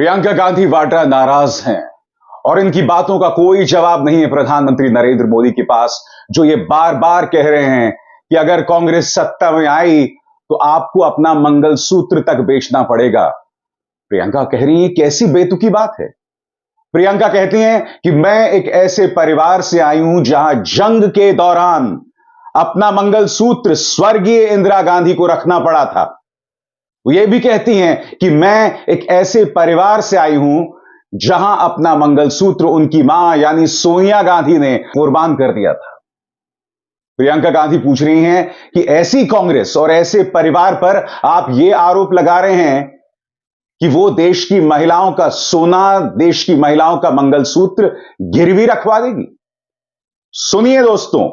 प्रियंका गांधी वाड्रा नाराज हैं और इनकी बातों का कोई जवाब नहीं है प्रधानमंत्री नरेंद्र मोदी के पास, जो ये बार बार कह रहे हैं कि अगर कांग्रेस सत्ता में आई तो आपको अपना मंगलसूत्र तक बेचना पड़ेगा। प्रियंका कह रही है, कैसी बेतुकी बात है। प्रियंका कहती हैं कि मैं एक ऐसे परिवार से आई हूं जहां जंग के दौरान अपना मंगलसूत्र स्वर्गीय इंदिरा गांधी को रखना पड़ा था। वो ये भी कहती हैं कि मैं एक ऐसे परिवार से आई हूं जहां अपना मंगलसूत्र उनकी मां यानी सोनिया गांधी ने कुर्बान कर दिया था। प्रियंका गांधी पूछ रही हैं कि ऐसी कांग्रेस और ऐसे परिवार पर आप ये आरोप लगा रहे हैं कि वो देश की महिलाओं का सोना, देश की महिलाओं का मंगलसूत्र गिरवी रखवा देगी। सुनिए दोस्तों,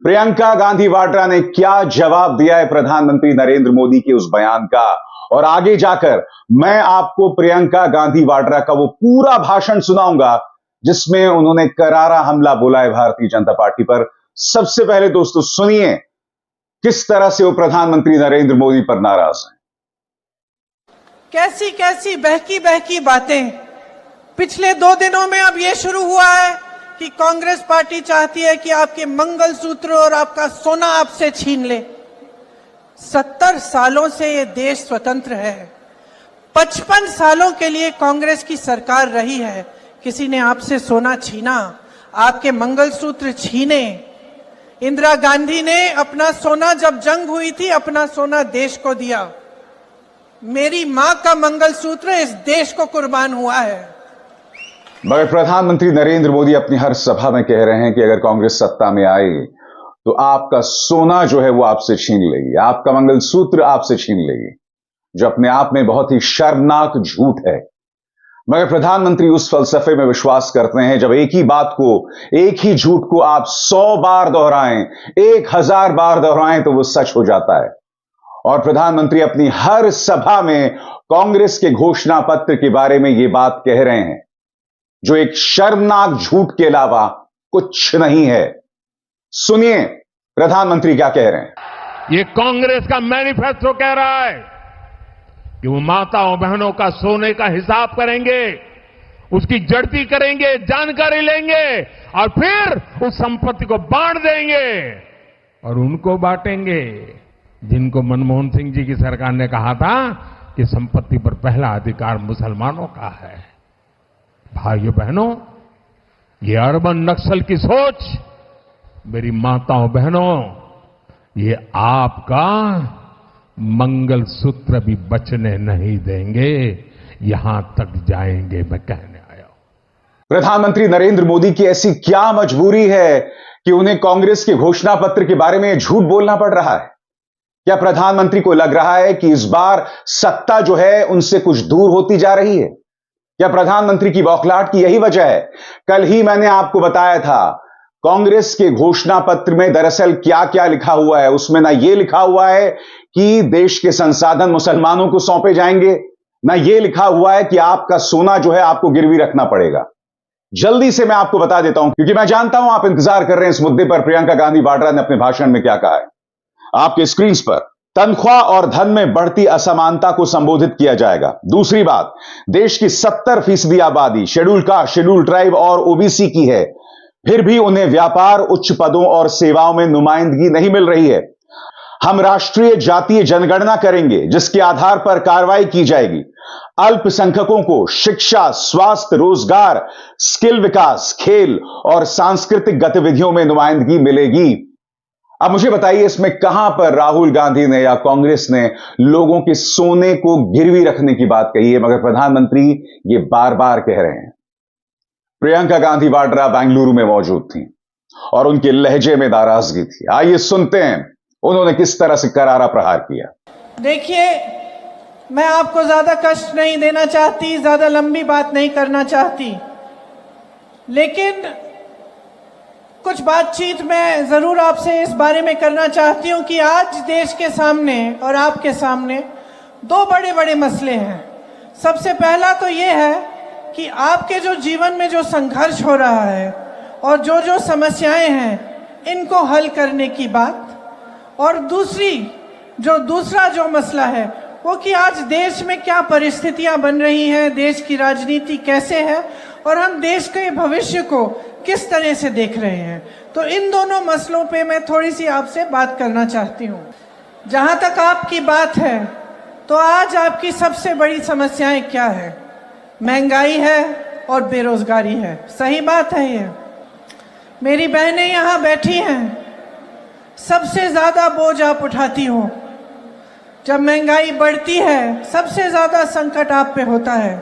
प्रियंका गांधी वाड्रा ने क्या जवाब दिया है प्रधानमंत्री नरेंद्र मोदी के उस बयान का, और आगे जाकर मैं आपको प्रियंका गांधी वाड्रा का वो पूरा भाषण सुनाऊंगा जिसमें उन्होंने करारा हमला बोला है भारतीय जनता पार्टी पर। सबसे पहले दोस्तों सुनिए किस तरह से वो प्रधानमंत्री नरेंद्र मोदी पर नाराज हैं। कैसी कैसी बहकी बहकी बातें पिछले 2 दिनों में अब यह शुरू हुआ है कि कांग्रेस पार्टी चाहती है कि आपके मंगलसूत्र और आपका सोना आपसे छीन ले। 70 सालों से ये देश स्वतंत्र है, 55 सालों के लिए कांग्रेस की सरकार रही है। किसी ने आपसे सोना छीना, आपके मंगलसूत्र छीने? इंदिरा गांधी ने अपना सोना, जब जंग हुई थी, अपना सोना देश को दिया। मेरी मां का मंगलसूत्र इस देश को कुर्बान हुआ है। मगर प्रधानमंत्री नरेंद्र मोदी अपनी हर सभा में कह रहे हैं कि अगर कांग्रेस सत्ता में आई तो आपका सोना जो है वो आपसे छीन लेगी, आपका मंगलसूत्र आपसे छीन लेगी, जो अपने आप में बहुत ही शर्मनाक झूठ है। मगर प्रधानमंत्री उस फलसफे में विश्वास करते हैं जब एक ही बात को, एक ही झूठ को आप 100 बार दोहराएं, 1000 बार दोहराएं तो वो सच हो जाता है। और प्रधानमंत्री अपनी हर सभा में कांग्रेस के घोषणा पत्र के बारे में यह बात कह रहे हैं, जो एक शर्मनाक झूठ के अलावा कुछ नहीं है। सुनिए प्रधानमंत्री क्या कह रहे हैं। ये कांग्रेस का मैनिफेस्टो कह रहा है कि वो माताओं बहनों का सोने का हिसाब करेंगे, उसकी जड़ती करेंगे, जानकारी लेंगे और फिर उस संपत्ति को बांट देंगे और उनको बांटेंगे जिनको मनमोहन सिंह जी की सरकार ने कहा था कि संपत्ति पर पहला अधिकार मुसलमानों का है। भाइयों बहनों, ये अर्बन नक्सल की सोच, मेरी माताओं बहनों, ये आपका मंगलसूत्र भी बचने नहीं देंगे, यहां तक जाएंगे, मैं कहने आया हूं। प्रधानमंत्री नरेंद्र मोदी की ऐसी क्या मजबूरी है कि उन्हें कांग्रेस के घोषणा पत्र के बारे में झूठ बोलना पड़ रहा है? क्या प्रधानमंत्री को लग रहा है कि इस बार सत्ता जो है उनसे कुछ दूर होती जा रही है? क्या प्रधानमंत्री की बौखलाहट की यही वजह है? कल ही मैंने आपको बताया था कांग्रेस के घोषणा पत्र में दरअसल क्या क्या लिखा हुआ है। उसमें ना यह लिखा हुआ है कि देश के संसाधन मुसलमानों को सौंपे जाएंगे, ना यह लिखा हुआ है कि आपका सोना जो है आपको गिरवी रखना पड़ेगा। जल्दी से मैं आपको बता देता हूं, क्योंकि मैं जानता हूं आप इंतजार कर रहे हैं इस मुद्दे पर प्रियंका गांधी वाड्रा ने अपने भाषण में क्या कहा है। आपके स्क्रीन पर तनख्वाह और धन में बढ़ती असमानता को संबोधित किया जाएगा। दूसरी बात, देश की 70% आबादी शेड्यूल कास्ट, शेड्यूल ट्राइब और ओबीसी की है, फिर भी उन्हें व्यापार, उच्च पदों और सेवाओं में नुमाइंदगी नहीं मिल रही है। हम राष्ट्रीय जातीय जनगणना करेंगे जिसके आधार पर कार्रवाई की जाएगी। अल्पसंख्यकों को शिक्षा, स्वास्थ्य, रोजगार, स्किल विकास, खेल और सांस्कृतिक गतिविधियों में नुमाइंदगी मिलेगी। अब मुझे बताइए, इसमें कहां पर राहुल गांधी ने या कांग्रेस ने लोगों के सोने को गिरवी रखने की बात कही है? मगर प्रधानमंत्री ये बार बार कह रहे हैं। प्रियंका गांधी वाड्रा बेंगलुरु में मौजूद थी और उनके लहजे में नाराजगी थी। आइए सुनते हैं उन्होंने किस तरह से करारा प्रहार किया। देखिए, मैं आपको ज्यादा कष्ट नहीं देना चाहती, ज्यादा लंबी बात नहीं करना चाहती, लेकिन कुछ बातचीत मैं जरूर आपसे इस बारे में करना चाहती हूं कि आज देश के सामने और आपके सामने 2 बड़े बड़े मसले हैं। सबसे पहला तो ये है कि आपके जो जीवन में जो संघर्ष हो रहा है और जो समस्याएं हैं, इनको हल करने की बात, और दूसरा जो मसला है वो कि आज देश में क्या परिस्थितियां बन रही हैं, देश की राजनीति कैसे है और हम देश के भविष्य को किस तरह से देख रहे हैं। तो इन दोनों मसलों पे मैं थोड़ी सी आपसे बात करना चाहती हूँ। जहाँ तक आपकी बात है, तो आज आपकी सबसे बड़ी समस्याएं क्या है? महंगाई है और बेरोजगारी है। सही बात है ये। मेरी बहनें यहाँ बैठी हैं, सबसे ज्यादा बोझ आप उठाती हो। जब महंगाई बढ़ती है, सबसे ज्यादा संकट आप पे होता है।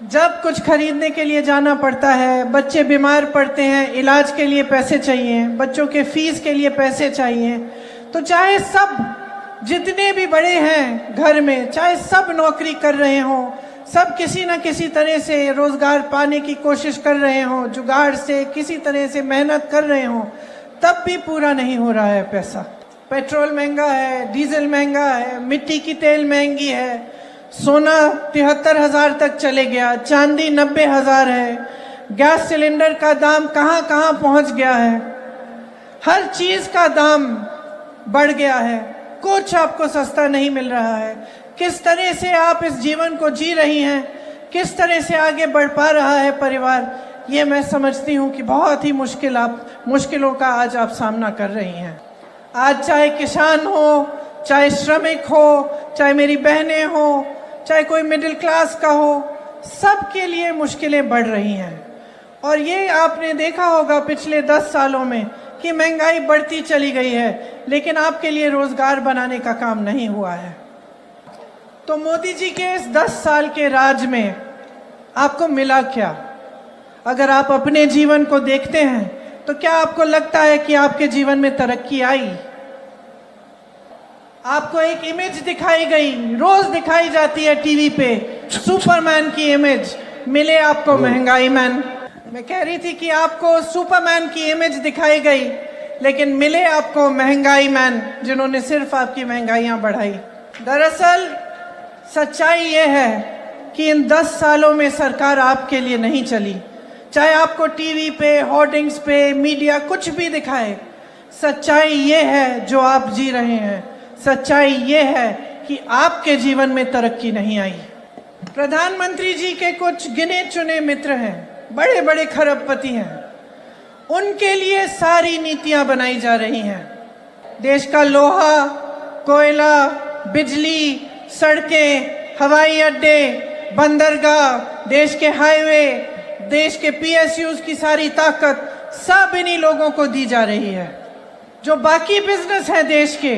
जब कुछ खरीदने के लिए जाना पड़ता है, बच्चे बीमार पड़ते हैं, इलाज के लिए पैसे चाहिए, बच्चों के फीस के लिए पैसे चाहिए, तो चाहे सब जितने भी बड़े हैं घर में, चाहे सब नौकरी कर रहे हों, सब किसी न किसी तरह से रोजगार पाने की कोशिश कर रहे हों, जुगाड़ से किसी तरह से मेहनत कर रहे हों, तब भी पूरा नहीं हो रहा है पैसा। पेट्रोल महंगा है, डीजल महंगा है, मिट्टी की तेल महंगी है, सोना 73,000 तक चले गया, चांदी 90,000 है, गैस सिलेंडर का दाम कहाँ कहाँ पहुँच गया है, हर चीज का दाम बढ़ गया है, कुछ आपको सस्ता नहीं मिल रहा है। किस तरह से आप इस जीवन को जी रही हैं, किस तरह से आगे बढ़ पा रहा है परिवार, ये मैं समझती हूँ कि बहुत ही मुश्किलों का आज आप सामना कर रही हैं। आज चाहे किसान हो, चाहे श्रमिक हो, चाहे मेरी बहनें हो, चाहे कोई मिडिल क्लास का हो, सबके लिए मुश्किलें बढ़ रही हैं। और ये आपने देखा होगा पिछले 10 सालों में कि महंगाई बढ़ती चली गई है, लेकिन आपके लिए रोजगार बनाने का काम नहीं हुआ है। तो मोदी जी के इस 10 साल के राज में आपको मिला क्या? अगर आप अपने जीवन को देखते हैं तो क्या आपको लगता है कि आपके जीवन में तरक्की आई? आपको एक इमेज दिखाई गई, रोज दिखाई जाती है टीवी पे, सुपरमैन की इमेज, मिले आपको महंगाई मैन। मैं कह रही थी कि आपको सुपरमैन की इमेज दिखाई गई, लेकिन मिले आपको महंगाई मैन, जिन्होंने सिर्फ आपकी महंगाइयां बढ़ाई। दरअसल सच्चाई ये है कि इन 10 सालों में सरकार आपके लिए नहीं चली। चाहे आपको टीवी पे, होर्डिंग्स पे, मीडिया कुछ भी दिखाए, सच्चाई ये है जो आप जी रहे हैं। सच्चाई ये है कि आपके जीवन में तरक्की नहीं आई। प्रधानमंत्री जी के कुछ गिने चुने मित्र हैं, बड़े बड़े खरबपति हैं, उनके लिए सारी नीतियां बनाई जा रही हैं। देश का लोहा, कोयला, बिजली, सड़कें, हवाई अड्डे, बंदरगाह, देश के हाईवे, देश के PSUs की सारी ताकत सब इन्हीं लोगों को दी जा रही है। जो बाकी बिजनेस है देश के,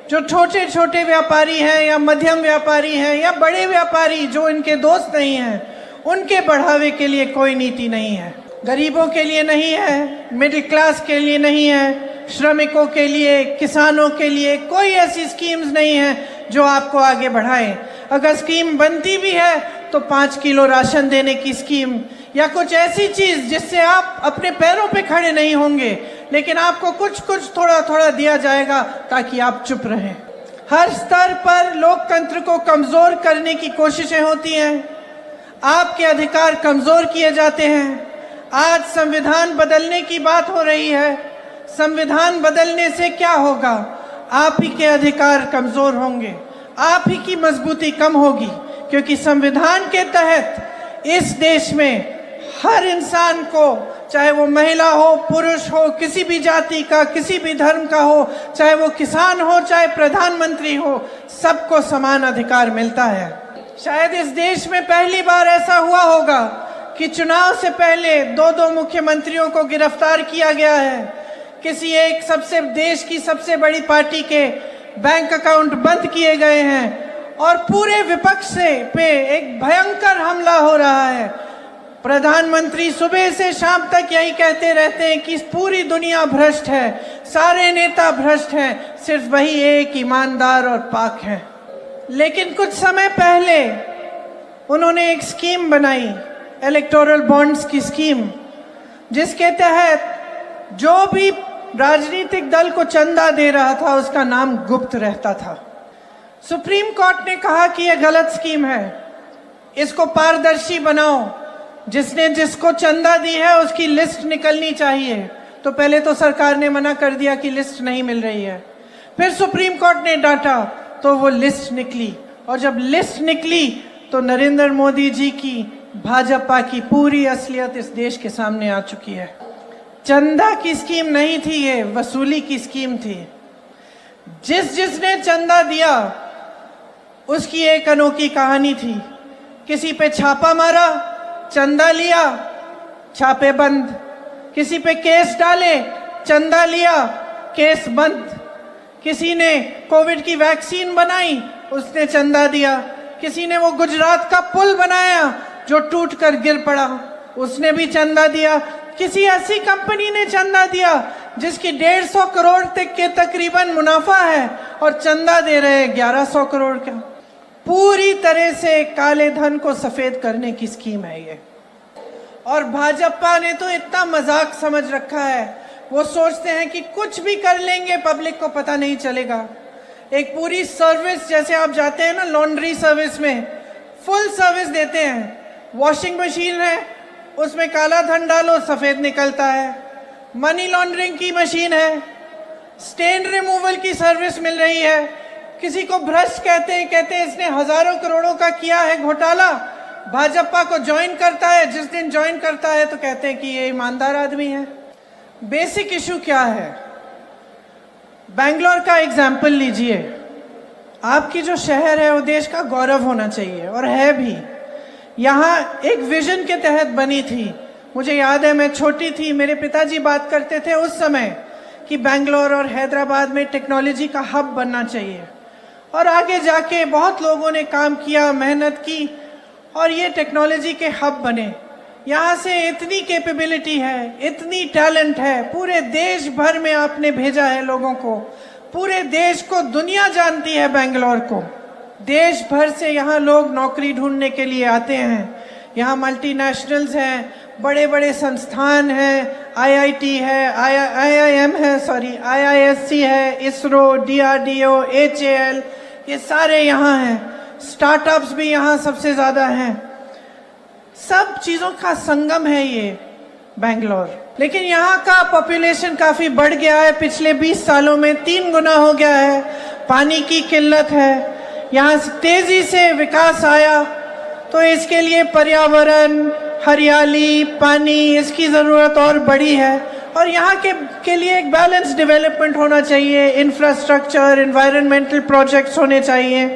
जो छोटे छोटे व्यापारी हैं या मध्यम व्यापारी हैं या बड़े व्यापारी जो इनके दोस्त नहीं हैं, उनके बढ़ावे के लिए कोई नीति नहीं है। गरीबों के लिए नहीं है, मिडिल क्लास के लिए नहीं है, श्रमिकों के लिए, किसानों के लिए कोई ऐसी स्कीम्स नहीं है जो आपको आगे बढ़ाए। अगर स्कीम बनती भी है तो 5 किलो राशन देने की स्कीम या कुछ ऐसी चीज जिससे आप अपने पैरों पे खड़े नहीं होंगे, लेकिन आपको कुछ कुछ थोड़ा थोड़ा दिया जाएगा ताकि आप चुप रहें। हर स्तर पर लोकतंत्र को कमजोर करने की कोशिशें होती हैं, आपके अधिकार कमजोर किए जाते हैं। आज संविधान बदलने की बात हो रही है। संविधान बदलने से क्या होगा? आप ही के अधिकार कमजोर होंगे, आप ही की मजबूती कम होगी, क्योंकि संविधान के तहत इस देश में हर इंसान को, चाहे वो महिला हो, पुरुष हो, किसी भी जाति का, किसी भी धर्म का हो, चाहे वो किसान हो, चाहे प्रधानमंत्री हो, सबको समान अधिकार मिलता है। शायद इस देश में पहली बार ऐसा हुआ होगा कि चुनाव से पहले 2 मुख्यमंत्रियों को गिरफ्तार किया गया है। किसी एक देश की सबसे बड़ी पार्टी के बैंक अकाउंट बंद किए गए हैं और पूरे विपक्ष पे एक भयंकर हमला हो रहा है। प्रधानमंत्री सुबह से शाम तक यही कहते रहते हैं कि पूरी दुनिया भ्रष्ट है, सारे नेता भ्रष्ट हैं, सिर्फ वही एक ईमानदार और पाक है। लेकिन कुछ समय पहले उन्होंने एक स्कीम बनाई, इलेक्टोरल बॉन्ड्स की स्कीम, जिसके तहत जो भी राजनीतिक दल को चंदा दे रहा था उसका नाम गुप्त रहता था। सुप्रीम कोर्ट ने कहा कि यह गलत स्कीम है, इसको पारदर्शी बनाओ, जिसने जिसको चंदा दी है उसकी लिस्ट निकलनी चाहिए। तो पहले तो सरकार ने मना कर दिया कि लिस्ट नहीं मिल रही है। फिर सुप्रीम कोर्ट ने डांटा, तो वो लिस्ट निकली, और जब लिस्ट निकली तो नरेंद्र मोदी जी की भाजपा की पूरी असलियत इस देश के सामने आ चुकी है। चंदा की स्कीम नहीं थी, ये वसूली की स्कीम थी। जिसने चंदा दिया उसकी एक अनोखी कहानी थी। किसी पे छापा मारा, चंदा लिया, छापे बंद। किसी पे केस डाले, चंदा लिया, केस बंद। किसी ने कोविड की वैक्सीन बनाई, उसने चंदा दिया। किसी ने वो गुजरात का पुल बनाया जो टूटकर गिर पड़ा, उसने भी चंदा दिया। किसी ऐसी कंपनी ने चंदा दिया जिसकी 150 करोड़ तक के तकरीबन मुनाफा है और चंदा दे रहे हैं 1100 करोड़ का। पूरी तरह से काले धन को सफेद करने की स्कीम है ये। और भाजपा ने तो इतना मजाक समझ रखा है, वो सोचते हैं कि कुछ भी कर लेंगे, पब्लिक को पता नहीं चलेगा। एक पूरी सर्विस, जैसे आप जाते हैं ना लॉन्ड्री सर्विस में, फुल सर्विस देते हैं। वॉशिंग मशीन है, उसमें काला धन डालो, सफेद निकलता है। मनी लॉन्ड्रिंग की मशीन है, स्टेन रिमूवल की सर्विस मिल रही है। किसी को भ्रष्ट कहते हैं इसने हजारों करोड़ों का किया है घोटाला, भाजपा को ज्वाइन करता है। जिस दिन ज्वाइन करता है तो कहते हैं कि ये ईमानदार आदमी है। बेसिक इशू क्या है? बैंगलोर का एग्जाम्पल लीजिए। आपकी जो शहर है वो देश का गौरव होना चाहिए, और है भी। यहाँ एक विजन के तहत बनी थी। मुझे याद है, मैं छोटी थी, मेरे पिताजी बात करते थे उस समय कि बैंगलोर और हैदराबाद में टेक्नोलॉजी का हब बनना चाहिए। और आगे जाके बहुत लोगों ने काम किया, मेहनत की, और ये टेक्नोलॉजी के हब बने। यहाँ से इतनी कैपेबिलिटी है, इतनी टैलेंट है, पूरे देश भर में आपने भेजा है लोगों को। पूरे देश को दुनिया जानती है बैंगलोर को। देश भर से यहाँ लोग नौकरी ढूंढने के लिए आते हैं। यहाँ मल्टीनेशनल्स हैं, बड़े बड़े संस्थान हैं, आईआईटी है, आईआईएम है, आईआईएससी है, इसरो, DRDO, HAL, ये सारे यहाँ हैं। स्टार्टअप्स भी यहाँ सबसे ज्यादा हैं। सब चीजों का संगम है ये बैंगलोर। लेकिन यहाँ का पॉपुलेशन काफी बढ़ गया है, पिछले 20 सालों में 3 गुना हो गया है। पानी की किल्लत है, यहाँ तेजी से विकास आया तो इसके लिए पर्यावरण, हरियाली, पानी, इसकी जरूरत और बड़ी है। और यहाँ के लिए एक बैलेंस डेवलपमेंट होना चाहिए, इंफ्रास्ट्रक्चर, एनवायरमेंटल प्रोजेक्ट्स होने चाहिए।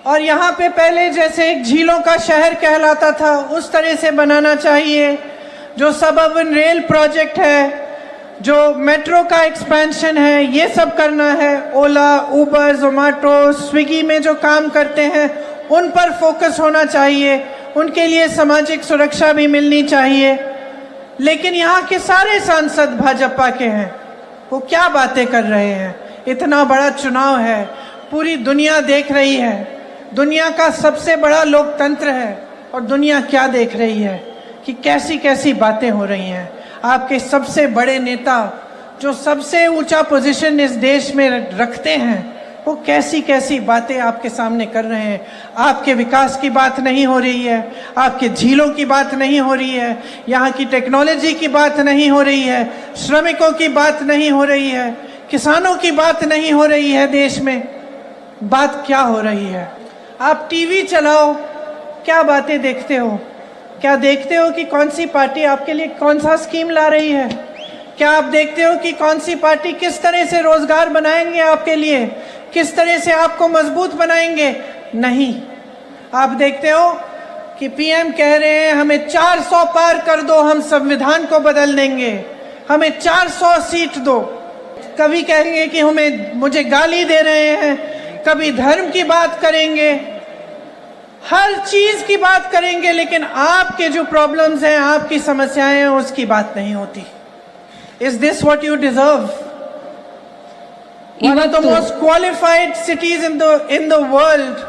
और यहाँ पे पहले जैसे एक झीलों का शहर कहलाता था, उस तरह से बनाना चाहिए। जो सबअर्बन रेल प्रोजेक्ट है, जो मेट्रो का एक्सपेंशन है, ये सब करना है। ओला, उबर, जोमेटो, स्विगी में जो काम करते हैं उन पर फोकस होना चाहिए। उनके लिए सामाजिक सुरक्षा भी मिलनी चाहिए। लेकिन यहाँ के सारे सांसद भाजपा के हैं, वो क्या बातें कर रहे हैं? इतना बड़ा चुनाव है, पूरी दुनिया देख रही है, दुनिया का सबसे बड़ा लोकतंत्र है, और दुनिया क्या देख रही है कि कैसी कैसी बातें हो रही हैं। आपके सबसे बड़े नेता जो सबसे ऊंचा पोजीशन इस देश में रखते हैं, वो कैसी कैसी बातें आपके सामने कर रहे हैं। आपके विकास की बात नहीं हो रही है, आपके झीलों की बात नहीं हो रही है, यहाँ की टेक्नोलॉजी की बात नहीं हो रही है, श्रमिकों की बात नहीं हो रही है, किसानों की बात नहीं हो रही है। देश में बात क्या हो रही है? आप टीवी चलाओ, क्या बातें देखते हो? क्या देखते हो कि कौन सी पार्टी आपके लिए कौन सा स्कीम ला रही है? क्या आप देखते हो कि कौन सी पार्टी किस तरह से रोजगार बनाएंगे आपके लिए, किस तरह से आपको मजबूत बनाएंगे? नहीं। आप देखते हो कि पीएम कह रहे हैं हमें 400 पार कर दो, हम संविधान को बदल देंगे, हमें 400 सीट दो। कभी कहेंगे कि मुझे गाली दे रहे हैं, कभी धर्म की बात करेंगे, हर चीज की बात करेंगे, लेकिन आपके जो प्रॉब्लम्स हैं, आपकी समस्याएं हैं, उसकी बात नहीं होती। Is this what you deserve? One of the most qualified cities in the world.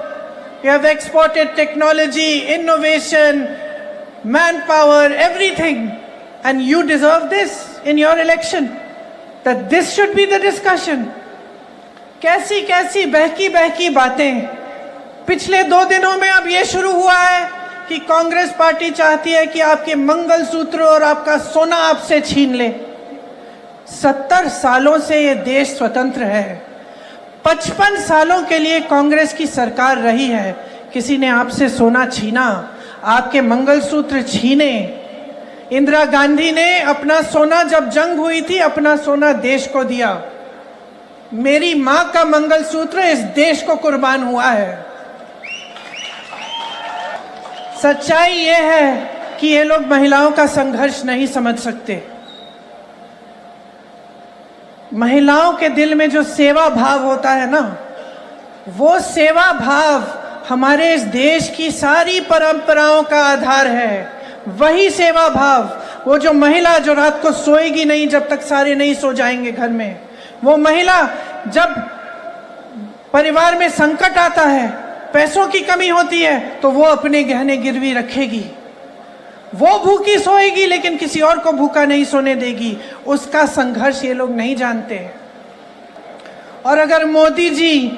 You have exported technology, innovation, manpower, everything, and you deserve this in your election. That this should be the discussion. कैसी कैसी बहकी बहकी बातें। पिछले 2 दिनों में अब ये शुरू हुआ है कि कांग्रेस पार्टी चाहती है कि आपके मंगलसूत्र और आपका सोना आपसे छीन ले। 70 सालों से ये देश स्वतंत्र है, 55 सालों के लिए कांग्रेस की सरकार रही है। किसी ने आपसे सोना छीना, आपके मंगलसूत्र छीने। इंदिरा गांधी ने अपना सोना, जब जंग हुई थी, अपना सोना देश को दिया। मेरी मां का मंगलसूत्र इस देश को कुर्बान हुआ है। सच्चाई यह है कि ये लोग महिलाओं का संघर्ष नहीं समझ सकते। महिलाओं के दिल में जो सेवा भाव होता है ना, वो सेवा भाव हमारे इस देश की सारी परंपराओं का आधार है। वही सेवा भाव, वो जो महिला जो रात को सोएगी नहीं जब तक सारे नहीं सो जाएंगे घर में, वो महिला जब परिवार में संकट आता है, पैसों की कमी होती है, तो वो अपने गहने गिरवी रखेगी। वो भूखी सोएगी लेकिन किसी और को भूखा नहीं सोने देगी। उसका संघर्ष ये लोग नहीं जानते। और अगर मोदी जी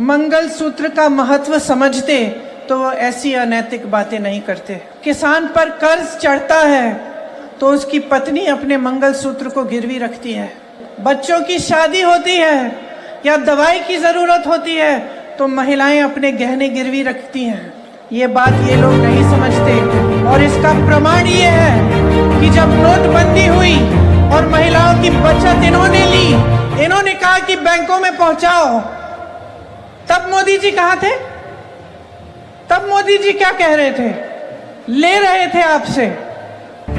मंगलसूत्र का महत्व समझते तो वो ऐसी अनैतिक बातें नहीं करते। किसान पर कर्ज चढ़ता है तो उसकी पत्नी अपने मंगलसूत्र को गिरवी रखती है। बच्चों की शादी होती है या दवाई की जरूरत होती है तो महिलाएं अपने गहने गिरवी रखती हैं। ये बात ये लोग नहीं समझते। और इसका प्रमाण ये है कि जब नोटबंदी हुई और महिलाओं की बचत इन्होंने ली, इन्होंने कहा कि बैंकों में पहुंचाओ, तब मोदी जी कहां थे? तब मोदी जी क्या कह रहे थे? ले रहे थे आपसे।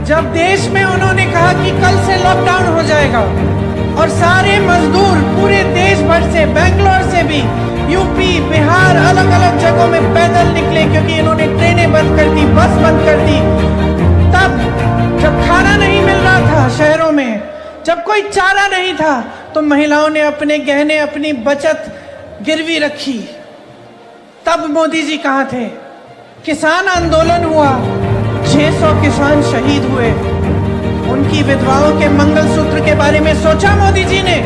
जब देश में उन्होंने कहा कि कल से लॉकडाउन हो जाएगा और सारे मजदूर पूरे देश भर से, बेंगलोर से भी, यूपी, बिहार, अलग अलग जगहों में पैदल निकले क्योंकि इन्होंने ट्रेनें बंद कर दी, बस बंद कर दी। तब जब खाना नहीं मिल रहा था शहरों में, जब कोई चारा नहीं था, तो महिलाओं ने अपने गहने, अपनी बचत गिरवी रखी। तब मोदी जी कहां थे? किसान आंदोलन हुआ, 600 किसान शहीद हुए। उनकी विधवाओं के मंगलसूत्र के बारे में सोचा मोदी जी ने?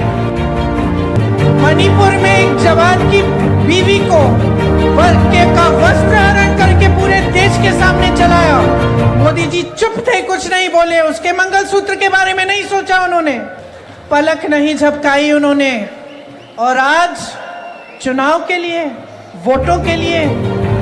मणिपुर में एक जवान की बीवी को का वस्त्र हरण करके पूरे देश के सामने चलाया। मोदी जी चुप थे, कुछ नहीं बोले। उसके मंगलसूत्र के बारे में नहीं सोचा उन्होंने, पलक नहीं झपकाई उन्होंने। और आज चुनाव के लिए, वोटों के लिए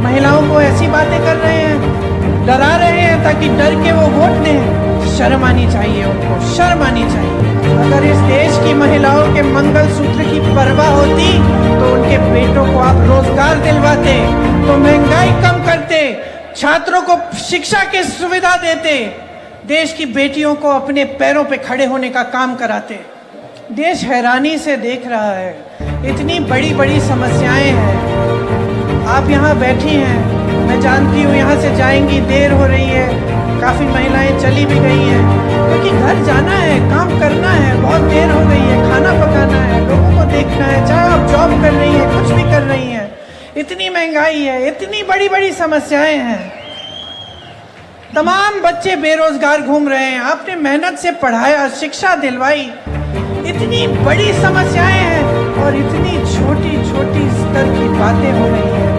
महिलाओं को ऐसी बातें कर रहे हैं, डरा रहे हैं ताकि डर के वो वोट दें। शर्म आनी चाहिए उनको, शर्म आनी चाहिए। अगर इस देश की महिलाओं के मंगलसूत्र की परवाह होती तो उनके बेटों को आप रोजगार दिलवाते, तो महंगाई कम करते, छात्रों को शिक्षा की सुविधा देते, देश की बेटियों को अपने पैरों पे खड़े होने का काम कराते। देश हैरानी से देख रहा है, इतनी बड़ी बड़ी समस्याएं हैं। आप यहाँ बैठी हैं, मैं जानती हूँ यहाँ से जाएंगी, देर हो रही है, काफी महिलाएं चली भी गई हैं क्योंकि घर जाना है, काम करना है, बहुत देर हो गई है, खाना पकाना है, लोगों को देखना है, चाहे आप जॉब कर रही हैं, कुछ भी कर रही हैं। इतनी महंगाई है, इतनी बड़ी बड़ी समस्याएं हैं। तमाम बच्चे बेरोजगार घूम रहे हैं, आपने मेहनत से पढ़ाया, शिक्षा दिलवाई। इतनी बड़ी समस्याएं हैं और इतनी छोटी छोटी स्तर की बातें हो रही हैं।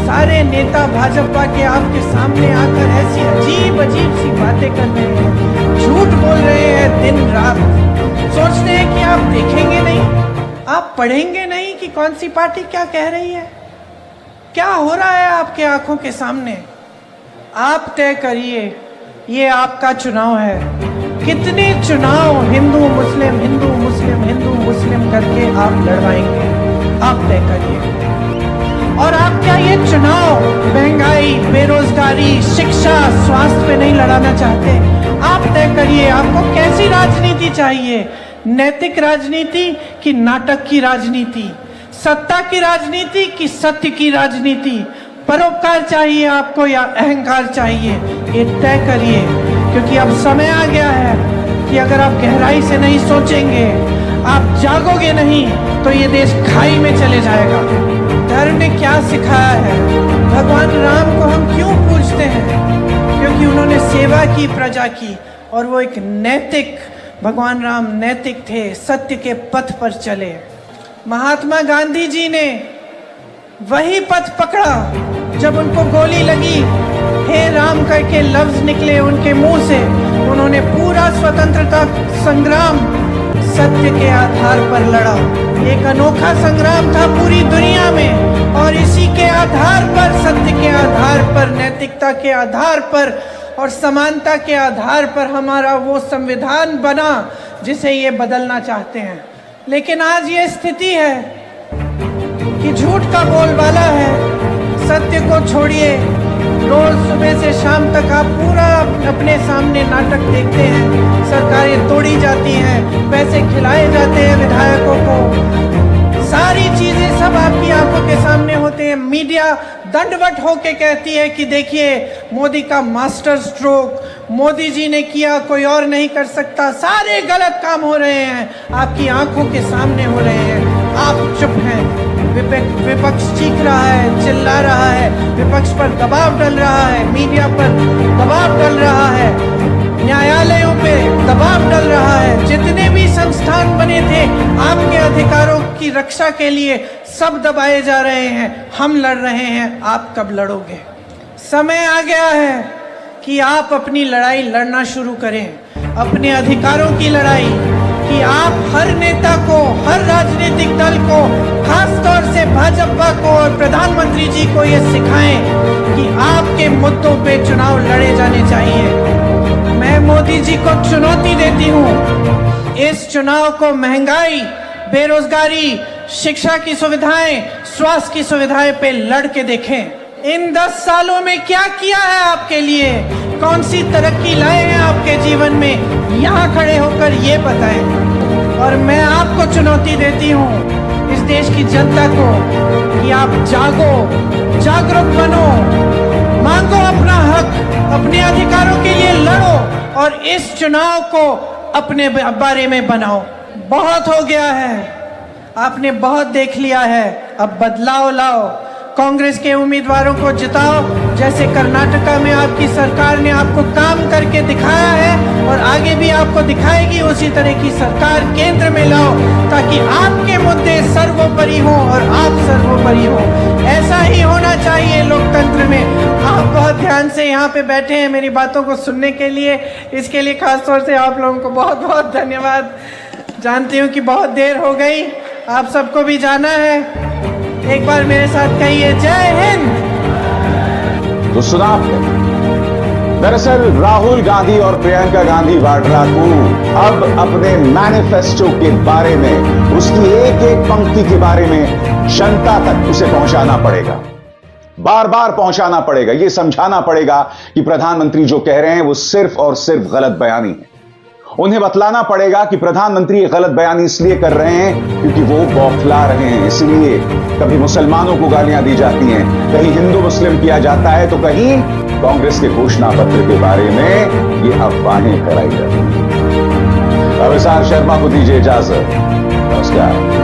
सारे नेता भाजपा के आपके सामने आकर ऐसी अजीब अजीब सी बातें कर रहे हैं, झूठ बोल रहे हैं दिन रात। सोचते हैं कि आप देखेंगे नहीं, आप पढ़ेंगे नहीं कि कौन सी पार्टी क्या कह रही है, क्या हो रहा है आपके आंखों के सामने। आप तय करिए, ये आपका चुनाव है। कितने चुनाव हिंदू मुस्लिम, हिंदू मुस्लिम, हिंदू मुस्लिम करके आप लड़वाएंगे? आप तय करिए। और आप क्या ये चुनाव महंगाई, बेरोजगारी, शिक्षा, स्वास्थ्य पे नहीं लड़ाना चाहते? आप तय करिए, आपको कैसी राजनीति चाहिए? नैतिक राजनीति कि नाटक की राजनीति? सत्ता की राजनीति कि सत्य की राजनीति? परोपकार चाहिए आपको या अहंकार चाहिए? ये तय करिए, क्योंकि अब समय आ गया है कि अगर आप गहराई से नहीं सोचेंगे, आप जागोगे नहीं, तो ये देश खाई में चले जाएगा। धर्म ने क्या सिखाया है? भगवान राम को हम क्यों पूजते हैं? क्योंकि उन्होंने सेवा की प्रजा की, और वो एक नैतिक, भगवान राम नैतिक थे, सत्य के पथ पर चले। महात्मा गांधी जी ने वही पथ पकड़ा जब उनको गोली लगी, हे राम करके लफ्ज निकले उनके मुंह से। उन्होंने पूरा स्वतंत्रता संग्राम सत्य के आधार पर लड़ा। एक अनोखा संग्राम था पूरी दुनिया में, और इसी के आधार पर, सत्य के आधार पर, नैतिकता के आधार पर और समानता के आधार पर हमारा वो संविधान बना जिसे ये बदलना चाहते हैं। लेकिन आज ये स्थिति है कि झूठ का बोलबाला है। सत्य को छोड़िए, रोज सुबह से शाम तक आप पूरा अपने सामने नाटक देखते हैं। सरकारें तोड़ी जाती हैं, पैसे खिलाए जाते हैं विधायकों को, सारी चीजें सब आपकी आंखों के सामने होते हैं। मीडिया दंडवत होके कहती है कि देखिए मोदी का मास्टर स्ट्रोक, मोदी जी ने किया, कोई और नहीं कर सकता। सारे गलत काम हो रहे हैं, आपकी आंखों के सामने हो रहे हैं, आप चुप हैं। विपक्ष चीख रहा है, चिल्ला रहा है, विपक्ष पर दबाव डल रहा है, मीडिया पर दबाव डल रहा है, न्यायालयों पे दबाव डल रहा है। जितने भी संस्थान बने थे आपके अधिकारों की रक्षा के लिए, सब दबाए जा रहे हैं। हम लड़ रहे हैं, आप कब लड़ोगे? समय आ गया है कि आप अपनी लड़ाई लड़ना शुरू करें, अपने अधिकारों की लड़ाई, कि आप हर नेता को, हर राजनीतिक दल को, खास तौर से भाजपा को और प्रधानमंत्री जी को ये सिखाएं कि आपके मुद्दों पे चुनाव लड़े जाने चाहिए। मैं मोदी जी को चुनौती देती हूँ, इस चुनाव को महंगाई, बेरोजगारी, शिक्षा की सुविधाएं, स्वास्थ्य की सुविधाएं पे लड़ के देखें। इन 10 सालों में क्या किया है आपके लिए, कौन सी तरक्की लाए हैं आपके जीवन में, यहाँ खड़े होकर ये बताएं। और मैं आपको चुनौती देती हूँ, इस देश की जनता को, कि आप जागो, जागरूक बनो, मांगो अपना हक, अपने अधिकारों के लिए लड़ो और इस चुनाव को अपने बारे में बनाओ। बहुत हो गया है, आपने बहुत देख लिया है, अब बदलाव लाओ। कांग्रेस के उम्मीदवारों को जिताओ, जैसे कर्नाटका में आपकी सरकार ने आपको काम करके दिखाया है और आगे भी आपको दिखाएगी। उसी तरह की सरकार केंद्र में लाओ ताकि आपके मुद्दे सर्वोपरि हो और आप सर्वोपरि हो। ऐसा ही होना चाहिए लोकतंत्र में। आप बहुत ध्यान से यहाँ पे बैठे हैं मेरी बातों को सुनने के लिए, इसके लिए खास तौर से आप लोगों को बहुत बहुत धन्यवाद। जानती हूँ कि बहुत देर हो गई, आप सबको भी जाना है। एक बार मेरे साथ कहिए, जय हिंद। तो सुना आपने, दरअसल राहुल गांधी और प्रियंका गांधी वाड्रा को अब अपने मैनिफेस्टो के बारे में, उसकी एक एक पंक्ति के बारे में जनता तक उसे पहुंचाना पड़ेगा, बार बार पहुंचाना पड़ेगा, यह समझाना पड़ेगा कि प्रधानमंत्री जो कह रहे हैं वो सिर्फ और सिर्फ गलत बयानी है। उन्हें बतलाना पड़ेगा कि प्रधानमंत्री ये गलत बयानी इसलिए कर रहे हैं क्योंकि वो बौखला रहे हैं। इसलिए कभी मुसलमानों को गालियां दी जाती हैं, कहीं हिंदू मुस्लिम किया जाता है, तो कहीं कांग्रेस के घोषणा पत्र के बारे में ये अफवाहें फैलाई जाती हैं। अविसार शर्मा को दीजिए इजाजत। नमस्कार।